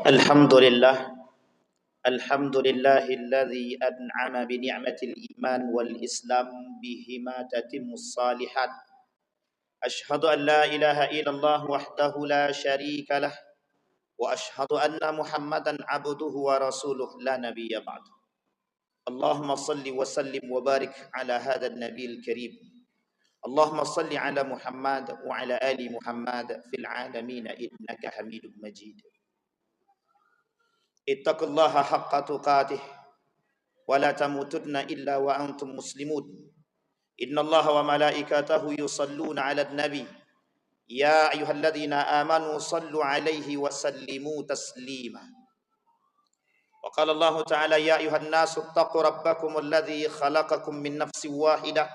الحمد لله الحمد لله الذي أنعم بنعمة الإيمان والإسلام بهما تتم الصالحات. أشهد أن لا إله إلا الله وحده لا شريك له وأشهد أن محمدا عبده ورسوله لا نبي بعد. اللهم صل وسلم وبارك على هذا النبي الكريم. اللهم صل على محمد وعلى آل محمد في العالمين إنك حميد مجيد. Ittaqullaha haqqa tuqatih wa la tamutunna illa wa antum muslimun. Innallaha wa malaikatahu yusalluna 'alan nabi. Ya ayyuhalladzina amanu sallu 'alaihi wa sallimu taslima. Wa qala Allah ta'ala ya ayyuhan nasu ittaqu rabbakum alladzi khalaqakum min nafsin wahidah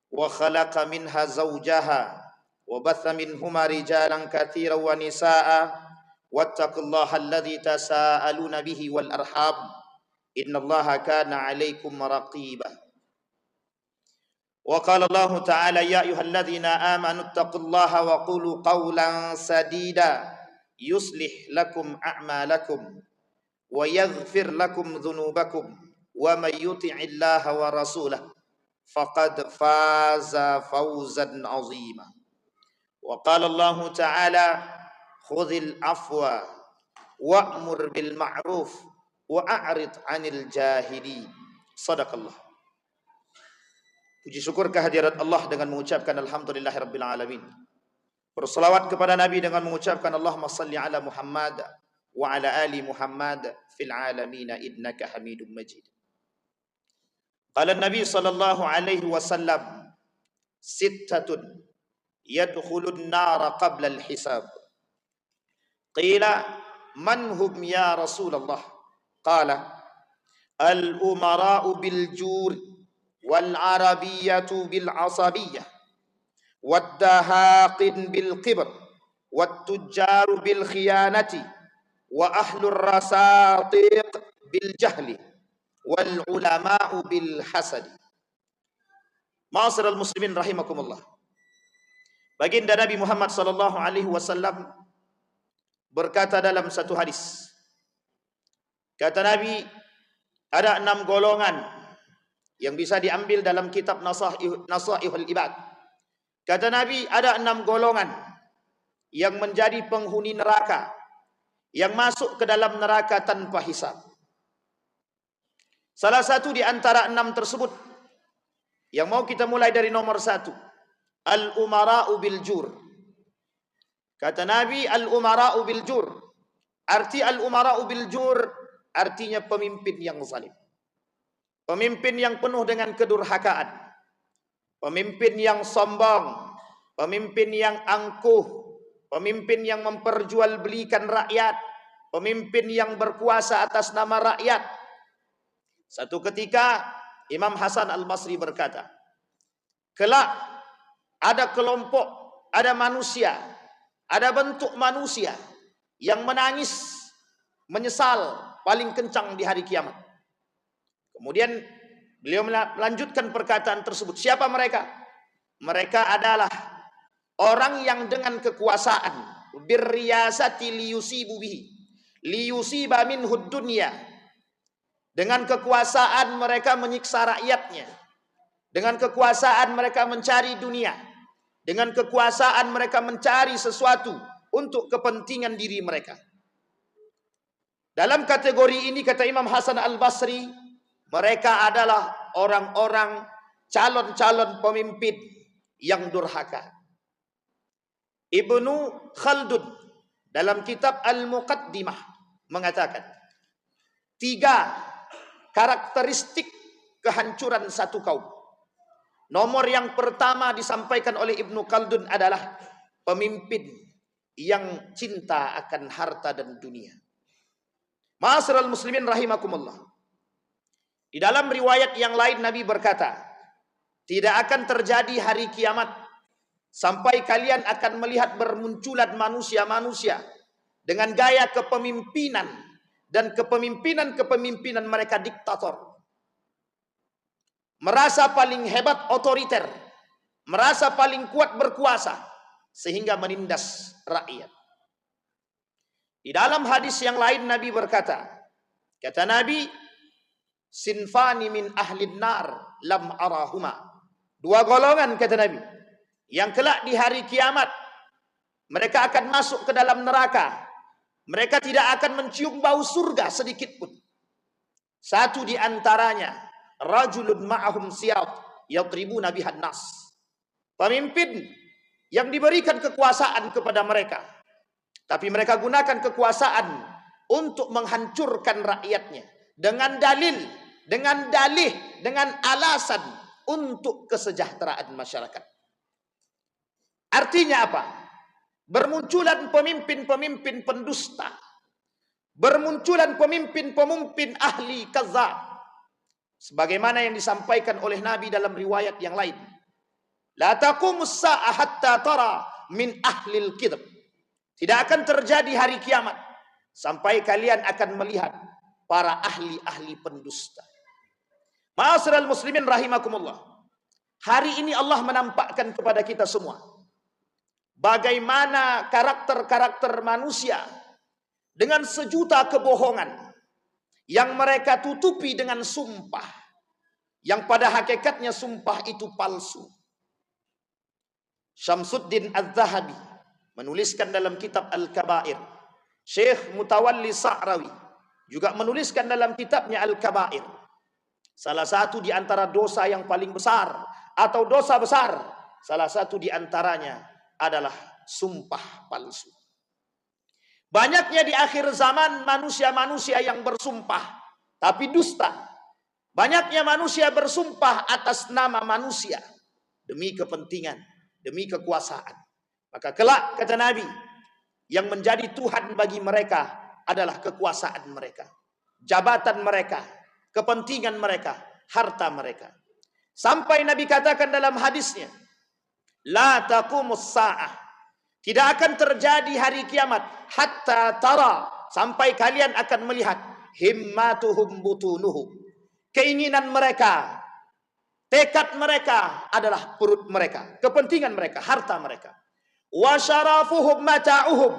wa khalaqa minha zawjaha wa batha minhuma rijalan katsiran wa nisaa'a. Wattaqullaha alladzi tasaaluna bihi wal arham innallaha kana 'alaikum raqiba. Wa qala Allah ta'ala ya ayyuhalladzina amanu taqullaha wa qulu qawlan sadida yuslih lakum a'malakum wa yaghfir lakum dhunubakum wa may yuti'illaha wa rasulahu faqad faza fawzan 'azima. Wa qala Allah ta'ala khudhil afwa wa'mur bil ma'ruf wa a'rid 'anil jahili. Sadaqallah. Puji syukur kehadirat Allah dengan mengucapkan alhamdulillahirabbil alamin. Berselawat kepada Nabi dengan mengucapkan Allahumma salli ala Muhammad wa ala ali Muhammad fil alamin innaka Hamidum Majid. Qala Nabi sallallahu alaihi wasallam sittatun yadkhulun nara qabla al-hisab. Qila man hum ya Rasulullah? Qala al-umara'u bil jur wal arabiyyatu bil asabiyyah wad dahaqin bil qibr wat tujjaru bil khiyanati wa ahlur rasatiq bil jahli wal ulama'u bil hasad. Ma'asyiral muslimin rahimakumullah. Baginda Nabi Muhammad sallallahu alaihi wasallam berkata dalam satu hadis, kata Nabi, ada 6 golongan yang bisa diambil dalam kitab Nasaihul Ibad. Kata Nabi, ada 6 golongan yang menjadi penghuni neraka, yang masuk ke dalam neraka tanpa hisab. Salah satu di antara 6 tersebut yang mau kita mulai dari nomor 1, al-umara'u bil jur. Kata Nabi, al-umara'u bil jur. Arti al-umara'u bil jur artinya pemimpin yang zalim. Pemimpin yang penuh dengan kedurhakaan. Pemimpin yang sombong. Pemimpin yang angkuh. Pemimpin yang memperjualbelikan rakyat. Pemimpin yang berkuasa atas nama rakyat. Satu ketika Imam Hasan Al-Basri berkata, kelak ada kelompok, ada manusia, ada bentuk manusia yang menangis, menyesal paling kencang di hari kiamat. Kemudian beliau melanjutkan perkataan tersebut. Siapa mereka? Mereka adalah orang yang dengan kekuasaan, birriyasati liyusibu bihi, liyusiba minhud dunya. Dengan kekuasaan mereka menyiksa rakyatnya. Dengan kekuasaan mereka mencari dunia. Dengan kekuasaan mereka mencari sesuatu untuk kepentingan diri mereka. Dalam kategori ini kata Imam Hasan Al-Basri, mereka adalah orang-orang calon-calon pemimpin yang durhaka. Ibnu Khaldun dalam kitab Al-Muqaddimah mengatakan 3 karakteristik kehancuran satu kaum. Nomor yang pertama disampaikan oleh Ibnu Khaldun adalah pemimpin yang cinta akan harta dan dunia. Ma'asyiral muslimin rahimakumullah. Di dalam riwayat yang lain Nabi berkata, tidak akan terjadi hari kiamat sampai kalian akan melihat bermunculan manusia-manusia dengan gaya kepemimpinan dan kepemimpinan mereka diktator. Merasa paling hebat otoriter, merasa paling kuat berkuasa, sehingga menindas rakyat. Di dalam hadis yang lain Nabi berkata, kata Nabi, sinfani min ahlin nar lam arahuma. Dua golongan kata Nabi, yang kelak di hari kiamat mereka akan masuk ke dalam neraka. Mereka tidak akan mencium bau surga sedikit pun. Satu di antaranya, rajulun ma'ahum siyat yatribuna bihan nas. Pemimpin yang diberikan kekuasaan kepada mereka, tapi mereka gunakan kekuasaan untuk menghancurkan rakyatnya dengan dalil, dengan dalih, dengan alasan untuk kesejahteraan masyarakat. Artinya apa? Bermunculan pemimpin-pemimpin pendusta, bermunculan pemimpin-pemimpin ahli kadzdzab, sebagaimana yang disampaikan oleh Nabi dalam riwayat yang lain. La taqumus sa'ah hatta tara min ahlil kidb. Tidak akan terjadi hari kiamat sampai kalian akan melihat para ahli-ahli pendusta. Ma'asyiral muslimin rahimakumullah. Hari ini Allah menampakkan kepada kita semua bagaimana karakter-karakter manusia dengan sejuta kebohongan yang mereka tutupi dengan sumpah, yang pada hakikatnya sumpah itu palsu. Syamsuddin Az-Zahabi menuliskan dalam kitab Al-Kabair. Syekh Mutawalli Sa'rawi juga menuliskan dalam kitabnya Al-Kabair. Salah satu di antara dosa yang paling besar atau dosa besar, salah satu di antaranya adalah sumpah palsu. Banyaknya di akhir zaman manusia-manusia yang bersumpah tapi dusta. Banyaknya manusia bersumpah atas nama manusia demi kepentingan, demi kekuasaan. Maka kelak kata Nabi, yang menjadi Tuhan bagi mereka adalah kekuasaan mereka, jabatan mereka, kepentingan mereka, harta mereka. Sampai Nabi katakan dalam hadisnya, la taqumus sa'ah, tidak akan terjadi hari kiamat hatta tara, sampai kalian akan melihat himmatuhum butunuhum, keinginan mereka, tekad mereka adalah perut mereka, kepentingan mereka, harta mereka. Wa syarafuhum mata'uhum,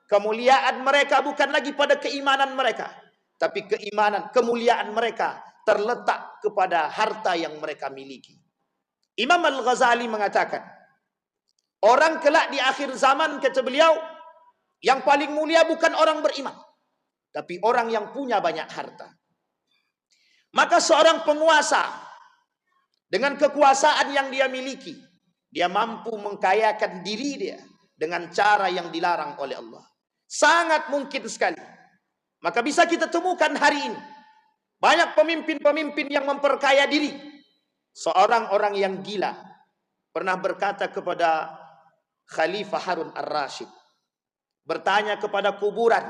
kemuliaan mereka bukan lagi pada keimanan mereka, tapi keimanan, kemuliaan mereka terletak kepada harta yang mereka miliki. Imam Al-Ghazali mengatakan, orang kelak di akhir zaman kata beliau, yang paling mulia bukan orang beriman, tapi orang yang punya banyak harta. Maka seorang penguasa dengan kekuasaan yang dia miliki, dia mampu mengkayakan diri dia dengan cara yang dilarang oleh Allah. Sangat mungkin sekali. Maka bisa kita temukan hari ini banyak pemimpin-pemimpin yang memperkaya diri. Seorang orang yang gila pernah berkata kepada Khalifah Harun Ar-Rasyid, bertanya kepada kuburan,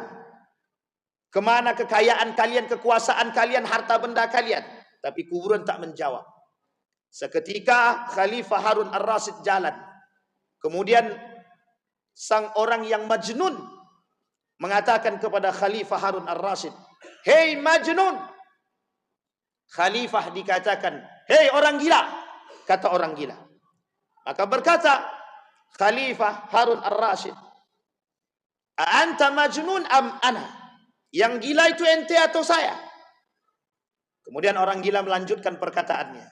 kemana kekayaan kalian, kekuasaan kalian, harta benda kalian? Tapi kuburan tak menjawab. Seketika Khalifah Harun Ar-Rasyid jalan. Kemudian sang orang yang majnun mengatakan kepada Khalifah Harun Ar-Rasyid, "Hei majnun." Khalifah dikatakan, "Hei orang gila." Kata orang gila. Maka berkata Khalifah Harun Ar-Rasyid, "Anta majnun am ana?" Yang gila itu ente atau saya? Kemudian orang gila melanjutkan perkataannya,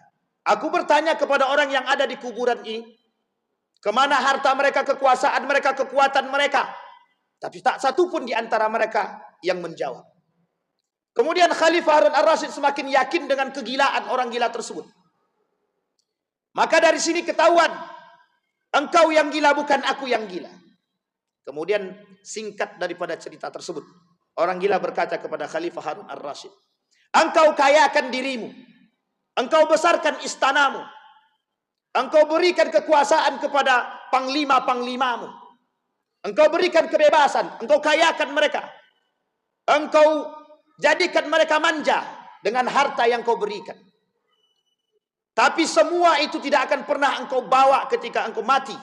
"Aku bertanya kepada orang yang ada di kuburan ini, kemana harta mereka, kekuasaan mereka, kekuatan mereka? Tapi tak satu pun di antara mereka yang menjawab." Kemudian Khalifah Harun Ar-Rasyid semakin yakin dengan kegilaan orang gila tersebut. Maka dari sini ketahuan, engkau yang gila, bukan aku yang gila. Kemudian singkat daripada cerita tersebut, orang gila berkata kepada Khalifah Harun Ar-Rasyid, "Engkau kayakan dirimu, engkau besarkan istanamu, engkau berikan kekuasaan kepada panglima-panglimamu, engkau berikan kebebasan, engkau kayakan mereka, engkau jadikan mereka manja dengan harta yang kau berikan. Tapi semua itu tidak akan pernah engkau bawa ketika engkau mati,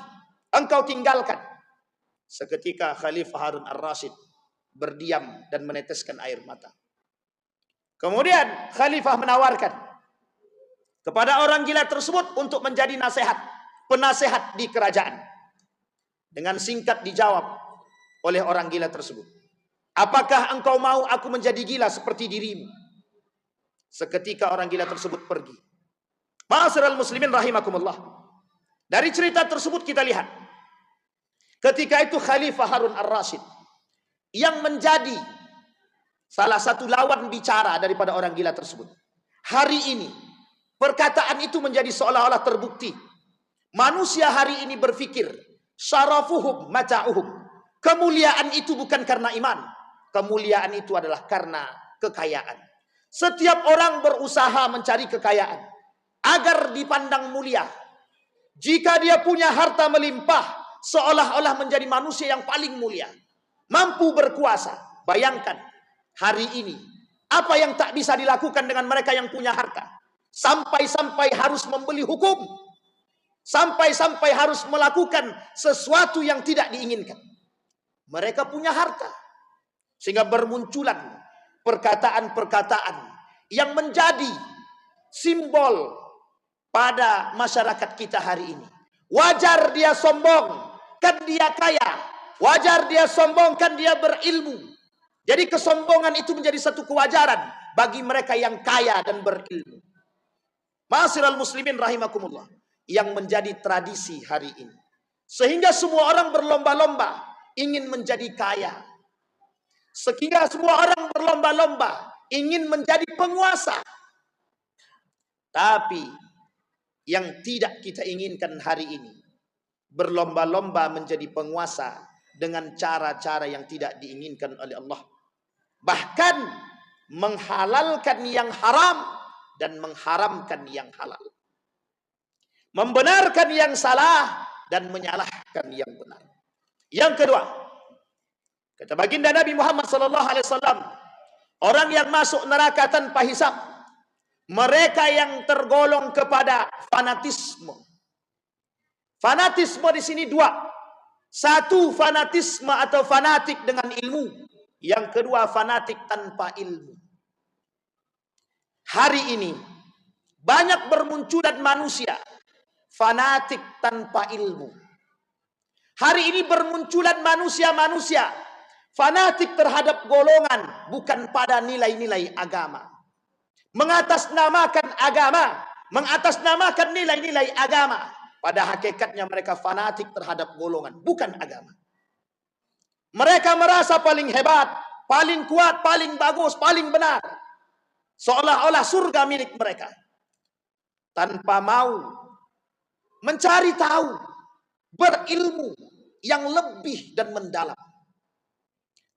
engkau tinggalkan." Seketika Khalifah Harun Ar-Rasyid berdiam dan meneteskan air mata. Kemudian Khalifah menawarkan kepada orang gila tersebut untuk menjadi penasehat di kerajaan. Dengan singkat dijawab oleh orang gila tersebut, Apakah engkau mau aku menjadi gila seperti dirimu? Seketika orang gila tersebut pergi. Ma'asyiral muslimin rahimakumullah. Dari cerita tersebut kita lihat, ketika itu Khalifah Harun ar-Rasyid yang menjadi salah satu lawan bicara daripada orang gila tersebut. Hari ini perkataan itu menjadi seolah-olah terbukti. Manusia hari ini berpikir syarafuhum mata'uhum. Kemuliaan itu bukan karena iman. Kemuliaan itu adalah karena kekayaan. Setiap orang berusaha mencari kekayaan agar dipandang mulia. Jika dia punya harta melimpah, seolah-olah menjadi manusia yang paling mulia, mampu berkuasa. Bayangkan hari ini apa yang tak bisa dilakukan dengan mereka yang punya harta. Sampai-sampai harus membeli hukum, sampai-sampai harus melakukan sesuatu yang tidak diinginkan. Mereka punya harta, sehingga bermunculan perkataan-perkataan yang menjadi simbol pada masyarakat kita hari ini. Wajar dia sombong, kan dia kaya. Wajar dia sombong, kan dia berilmu. Jadi kesombongan itu menjadi satu kewajaran bagi mereka yang kaya dan berilmu. Ma'asyiral muslimin rahimakumullah, yang menjadi tradisi hari ini. Sehingga semua orang berlomba-lomba ingin menjadi kaya. Sehingga semua orang berlomba-lomba ingin menjadi penguasa. Tapi yang tidak kita inginkan hari ini, berlomba-lomba menjadi penguasa dengan cara-cara yang tidak diinginkan oleh Allah. Bahkan menghalalkan yang haram dan mengharamkan yang halal. Membenarkan yang salah dan menyalahkan yang benar. Yang kedua, kata baginda Nabi Muhammad SAW, orang yang masuk neraka tanpa hisab, mereka yang tergolong kepada fanatisme. Fanatisme di sini dua. Satu, fanatisme atau fanatik dengan ilmu. Yang kedua, fanatik tanpa ilmu. Hari ini banyak bermunculan manusia fanatik tanpa ilmu. Hari ini bermunculan manusia-manusia fanatik terhadap golongan, bukan pada nilai-nilai agama. Mengatasnamakan agama, mengatasnamakan nilai-nilai agama. Pada hakikatnya mereka fanatik terhadap golongan, bukan agama. Mereka merasa paling hebat, paling kuat, paling bagus, paling benar. Seolah-olah surga milik mereka. Tanpa mau mencari tahu, berilmu yang lebih dan mendalam.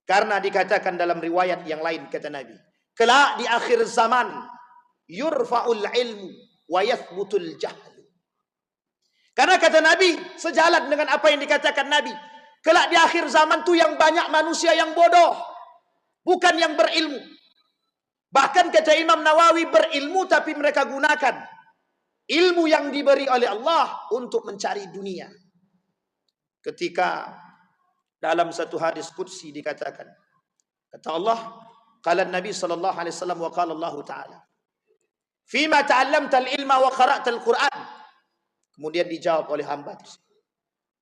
Karena dikatakan dalam riwayat yang lain, kata Nabi, kelak di akhir zaman yurfa'ul ilmu wa yathbutul jahlu. Karena kata Nabi, sejalan dengan apa yang dikatakan Nabi, kelak di akhir zaman itu yang banyak manusia yang bodoh, bukan yang berilmu. Bahkan kata Imam Nawawi, berilmu tapi mereka gunakan ilmu yang diberi oleh Allah untuk mencari dunia. Ketika dalam satu hadis qudsi dikatakan, kata Allah, qala Nabi sallallahu alaihi wasallam wa qala Allah taala, "Fima ta'allamta al-ilma wa qara'ta al-Qur'an." Kemudian dijawab oleh hamba tersebut,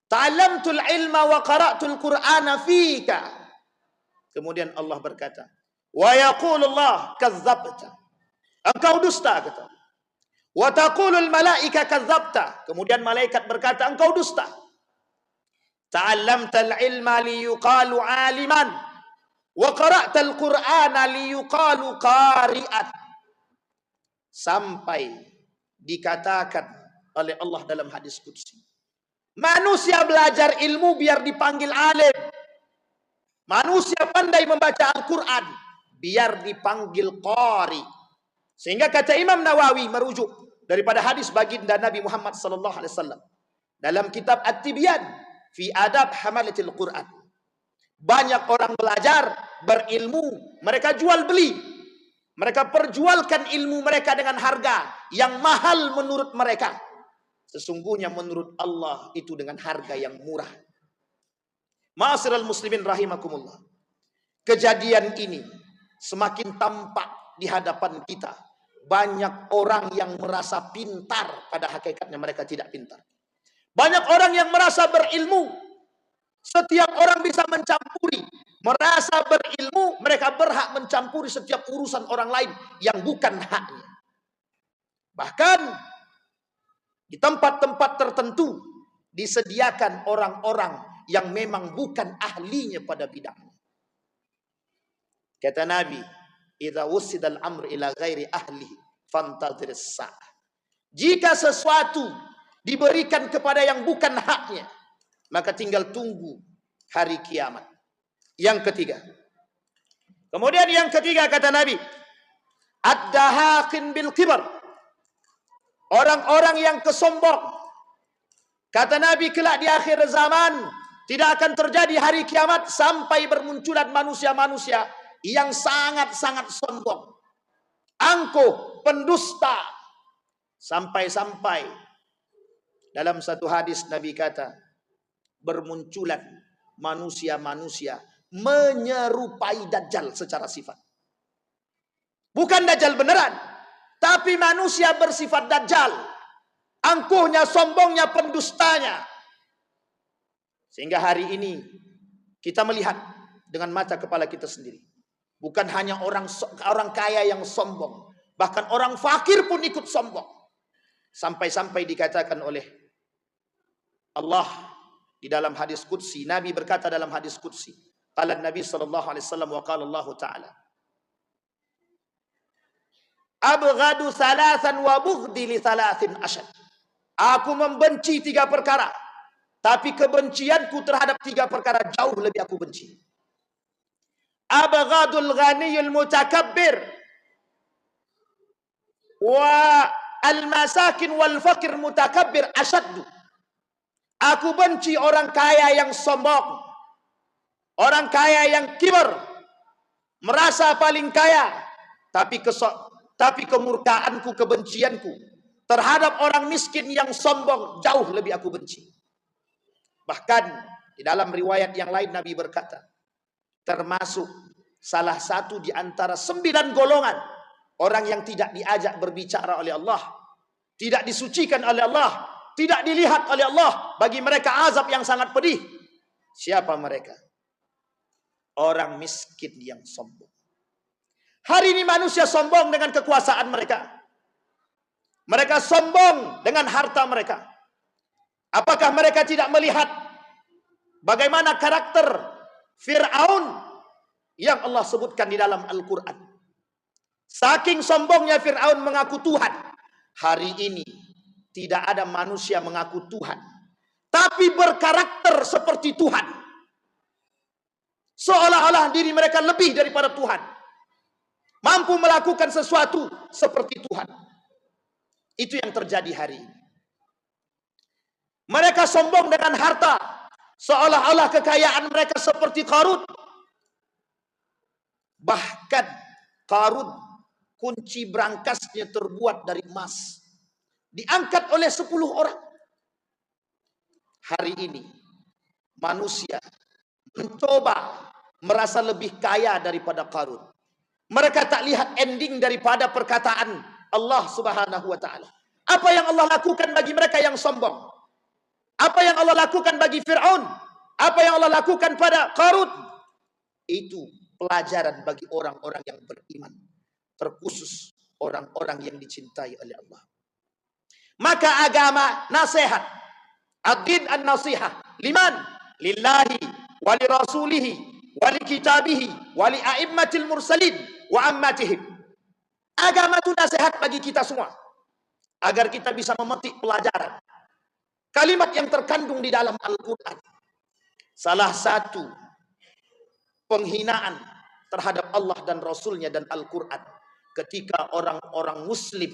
"Ta'allamtul ilma wa qara'tul Qur'ana fika." Kemudian Allah berkata, "Wa yaqulu Allah kadzdzabta." Engkau dusta, kata. "Wa taqulul malaika kadzdzabta." Kemudian malaikat berkata, engkau dusta. "Ta'allamtal ilma liyuqalu 'aliman wa qara'tal Qur'ana liyuqalu qari'an." Sampai dikatakan oleh Allah dalam hadis qudsi, manusia belajar ilmu biar dipanggil alim. Manusia pandai membaca Al-Quran biar dipanggil qari. Sehingga kata Imam Nawawi merujuk daripada hadis baginda Nabi Muhammad sallallahu alaihi wasallam dalam kitab At-Tibyan fi Adab Hamalatil Quran. Banyak orang belajar, berilmu, mereka jual beli. Mereka perjualkan ilmu mereka dengan harga yang mahal menurut mereka. Sesungguhnya menurut Allah itu dengan harga yang murah. Ma'asyiral muslimin rahimakumullah. Kejadian ini semakin tampak di hadapan kita. Banyak orang yang merasa pintar, pada hakikatnya mereka tidak pintar. Banyak orang yang merasa berilmu. Setiap orang bisa mencampuri Merasa berilmu, mereka berhak mencampuri setiap urusan orang lain yang bukan haknya. Bahkan di tempat-tempat tertentu disediakan orang-orang yang memang bukan ahlinya pada bidangnya. Kata Nabi, "Idza wusidal amr ila ghairi ahlihi fantadhiris sa'ah." Jika sesuatu diberikan kepada yang bukan haknya, maka tinggal tunggu hari kiamat. Yang ketiga. Kemudian yang ketiga kata Nabi, ad-dahaqin bil kibar. Orang-orang yang kesombong. Kata Nabi, kelak di akhir zaman tidak akan terjadi hari kiamat sampai bermunculan manusia-manusia yang sangat-sangat sombong, angkuh, pendusta. Sampai-sampai dalam satu hadis Nabi kata, bermunculan manusia-manusia menyerupai Dajjal secara sifat. Bukan Dajjal beneran, tapi manusia bersifat Dajjal. Angkuhnya, sombongnya, pendustanya. Sehingga hari ini kita melihat dengan mata kepala kita sendiri. Bukan hanya orang kaya yang sombong, bahkan orang fakir pun ikut sombong. Sampai-sampai dikatakan oleh Allah di dalam hadis qudsi, Nabi berkata dalam hadis qudsi, qala Nabi sallallahu alaihi wasallam wa qala Allah taala, abghadu thalathan wa bughdi li thalathin ashad. Aku membenci 3 perkara, tapi kebencianku terhadap 3 perkara jauh lebih aku benci. Abghadul ghaniyul mutakabbir wa al-masakin wal fakir mutakabbir asyaddu. Aku benci orang kaya yang sombong, orang kaya yang kibar, merasa paling kaya, tapi kemurkaanku, kebencianku terhadap orang miskin yang sombong jauh lebih aku benci. Bahkan di dalam riwayat yang lain Nabi berkata, termasuk salah satu di antara 9 golongan orang yang tidak diajak berbicara oleh Allah, tidak disucikan oleh Allah, tidak dilihat oleh Allah, bagi mereka azab yang sangat pedih. Siapa mereka? Orang miskin yang sombong. Hari ini manusia sombong dengan kekuasaan mereka. Mereka sombong dengan harta mereka. Apakah mereka tidak melihat bagaimana karakter Fir'aun yang Allah sebutkan di dalam Al-Quran? Saking sombongnya Fir'aun mengaku Tuhan. Hari ini tidak ada manusia mengaku Tuhan, tapi berkarakter seperti Tuhan. Seolah-olah diri mereka lebih daripada Tuhan, mampu melakukan sesuatu seperti Tuhan. Itu yang terjadi hari ini. Mereka sombong dengan harta, seolah-olah kekayaan mereka seperti Qarun. Bahkan Qarun kunci brankasnya terbuat dari emas, diangkat oleh 10 orang. Hari ini manusia mencoba merasa lebih kaya daripada Qarun. Mereka tak lihat ending daripada perkataan Allah subhanahu wa ta'ala. Apa yang Allah lakukan bagi mereka yang sombong? Apa yang Allah lakukan bagi Fir'aun? Apa yang Allah lakukan pada Qarun? Itu pelajaran bagi orang-orang yang beriman, terkhusus orang-orang yang dicintai oleh Allah. Maka agama nasihat, ad-din an-nasihah, liman? Lillahi wali rasulihi wali kitabihi wali a'immatil mursalin wa ammatihim. Agama itu nasihat bagi kita semua, agar kita bisa memetik pelajaran kalimat yang terkandung di dalam Al-Quran. Salah satu penghinaan terhadap Allah dan Rasulnya dan Al-Quran, ketika orang-orang muslim,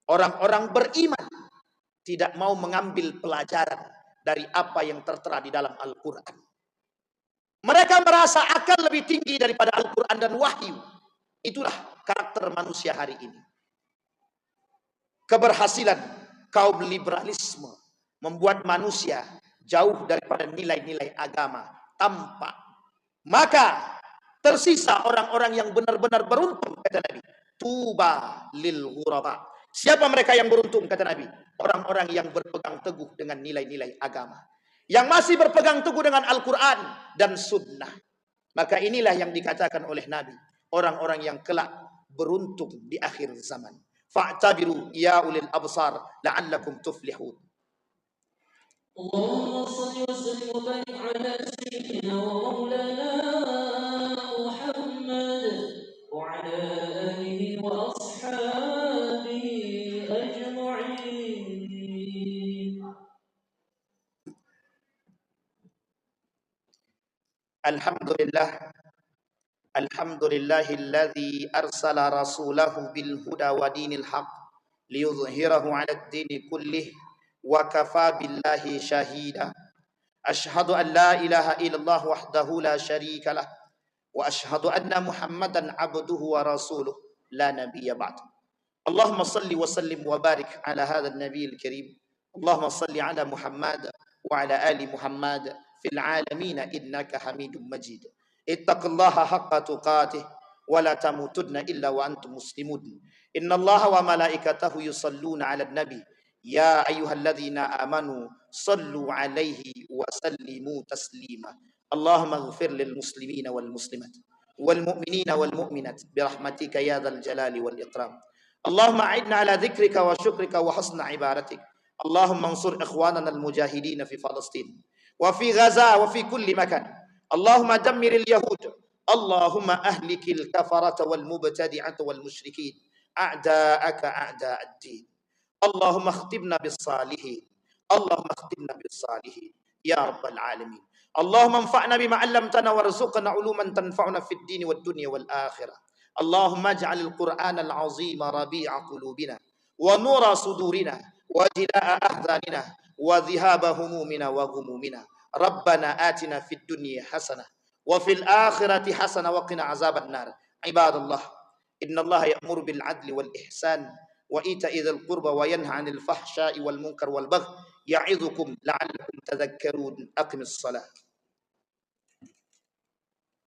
orang-orang beriman, tidak mau mengambil pelajaran dari apa yang tertera di dalam Al-Quran. Mereka merasa akal lebih tinggi daripada Al-Quran dan wahyu. Itulah karakter manusia hari ini. Keberhasilan kaum liberalisme membuat manusia jauh daripada nilai-nilai agama tampak. Maka tersisa orang-orang yang benar-benar beruntung, kata Nabi. Tuba lil ghuraba. Siapa mereka yang beruntung, kata Nabi? Orang-orang yang berpegang teguh dengan nilai-nilai agama, yang masih berpegang teguh dengan Al-Quran dan Sunnah. Maka inilah yang dikatakan oleh Nabi, orang-orang yang kelak beruntung di akhir zaman. Fa'tabiru ya ulil absar la'allakum tuflihun. اللهم صل وسلم وبارك على سيدنا ومولانا محمد وعلى آله وأصحابه أجمعين. Alhamdulillah, alhamdulillahilladzi arsala rasulahu bil huda wa dinil haq liyudhhirahu 'ala ad-dini kullih wa kafa billahi shahida. Ashhadu an la ilaha illallah wahdahu la syarika lah wa ashhadu anna Muhammadan abduhu wa rasuluh la nabiyya ba'd. Allahumma salli wa sallim wa barik ala hadzal nabiyil karim. Allahumma salli ala Muhammad wa ala ali Muhammad fil alamin innaka Hamidum Majid. Ittaqillaha haqqa tuqatih wa la tamutunna illa wa antum muslimun. Innallaha wa malaikatahu yusalluna 'alan nabi. Ya ayyuhalladzina amanu sallu 'alaihi wa sallimu taslima. Allahumma ighfir lil muslimina wal muslimat wal mu'minina wal mu'minat bi rahmatika ya dzal jalali wal ikram. Allahumma a'idna ala dzikrika wa syukrika wa husna ibadatik. Allahumma ansur ikhwanana al mujahidin fi Palestin wa fi Gaza wa fi kulli makan. Allahumma dammiril yahud. Allahumma ahlikil kafarata wal mubtadi'ata wal musyrikin. A'da'aka a'da'ad din. Allahumma khtibna bis salihin. Allahumma khtibna bis salihin ya rabbal alamin. Allahumma anfa'na bima 'allamtana warzuqna 'uluman tanfa'una fid dini wad dunya wal akhirah. Allahumma ij'alil qur'ana al-'azima rabi'a qulubina wa nura sudurina wa jilaa'a ahzanina wa dhihaba humumina wa ghumumina. Rabbana atina fid dunya hasanah wa fil akhirati hasanah wa qina 'adzaban nar. Ibadallah, innallaha ya'muru bil 'adli wal ihsan wa ita'i dzil qurba wa yanha 'anil fahsya'i wal munkar wal baghi ya'idzukum la'allakum tadhakkarun. Aqimis shalah.